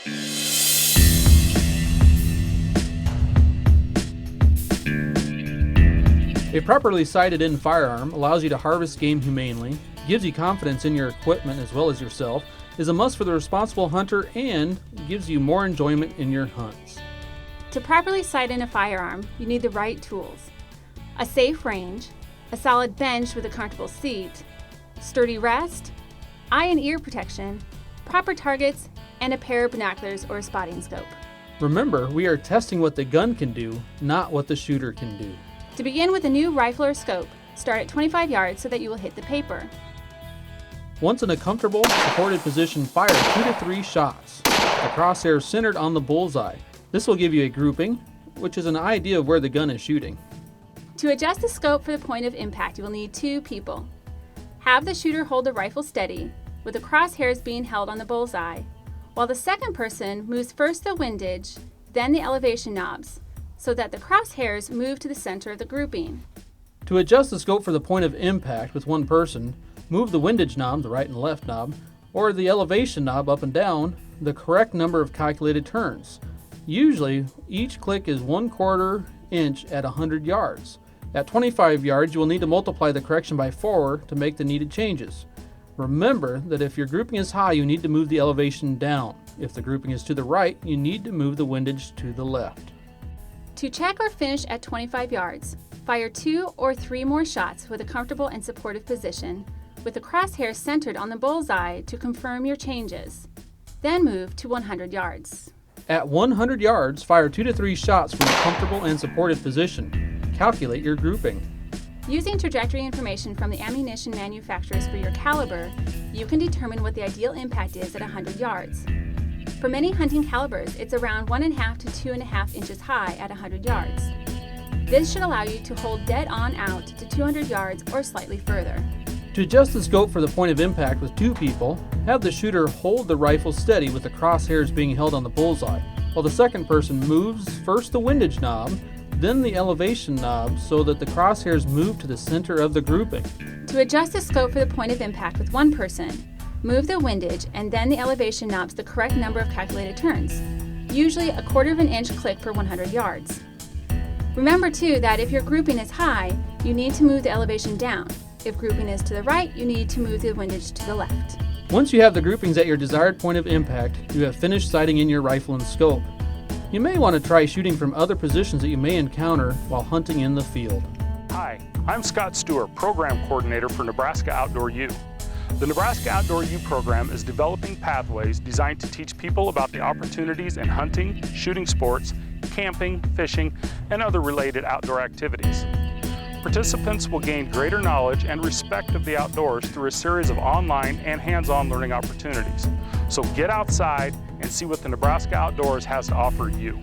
A properly sighted-in firearm allows you to harvest game humanely, gives you confidence in your equipment as well as yourself, is a must for the responsible hunter, and gives you more enjoyment in your hunts. To properly sight in a firearm, you need the right tools: a safe range, a solid bench with a comfortable seat, sturdy rest, eye and ear protection, proper targets, and a pair of binoculars or a spotting scope. Remember, we are testing what the gun can do, not what the shooter can do. To begin with a new rifle or scope, start at 25 yards so that you will hit the paper. Once in a comfortable, supported position, fire 2 to 3 shots. The crosshair centered on the bullseye. This will give you a grouping, which is an idea of where the gun is shooting. To adjust the scope for the point of impact, you will need 2 people. Have the shooter hold the rifle steady, with the crosshairs being held on the bullseye, while the second person moves first the windage, then the elevation knobs, so that the crosshairs move to the center of the grouping. To adjust the scope for the point of impact with one person, move the windage knob, the right and left knob, or the elevation knob up and down, the correct number of calculated turns. Usually, each click is 1/4 inch at 100 yards. At 25 yards, you will need to multiply the correction by 4 to make the needed changes. Remember that if your grouping is high, you need to move the elevation down. If the grouping is to the right, you need to move the windage to the left. To check or finish at 25 yards, fire 2 or 3 more shots with a comfortable and supportive position, with the crosshair centered on the bullseye to confirm your changes. Then move to 100 yards. At 100 yards, fire 2 to 3 shots from a comfortable and supported position. Calculate your grouping. Using trajectory information from the ammunition manufacturers for your caliber, you can determine what the ideal impact is at 100 yards. For many hunting calibers, it's around 1.5 to 2.5 inches high at 100 yards. This should allow you to hold dead on out to 200 yards or slightly further. To adjust the scope for the point of impact with 2 people, have the shooter hold the rifle steady with the crosshairs being held on the bullseye, while the second person moves first the windage knob, then the elevation knob so that the crosshairs move to the center of the grouping. To adjust the scope for the point of impact with one person, move the windage and then the elevation knobs the correct number of calculated turns, usually 1/4 inch click per 100 yards. Remember too that if your grouping is high, you need to move the elevation down. If grouping is to the right, you need to move the windage to the left. Once you have the groupings at your desired point of impact, you have finished sighting in your rifle and scope. You may want to try shooting from other positions that you may encounter while hunting in the field. Hi, I'm Scott Stewart, Program Coordinator for Nebraska Outdoor U. The Nebraska Outdoor U program is developing pathways designed to teach people about the opportunities in hunting, shooting sports, camping, fishing, and other related outdoor activities. Participants will gain greater knowledge and respect of the outdoors through a series of online and hands-on learning opportunities. So get outside and see what the Nebraska Outdoors has to offer you.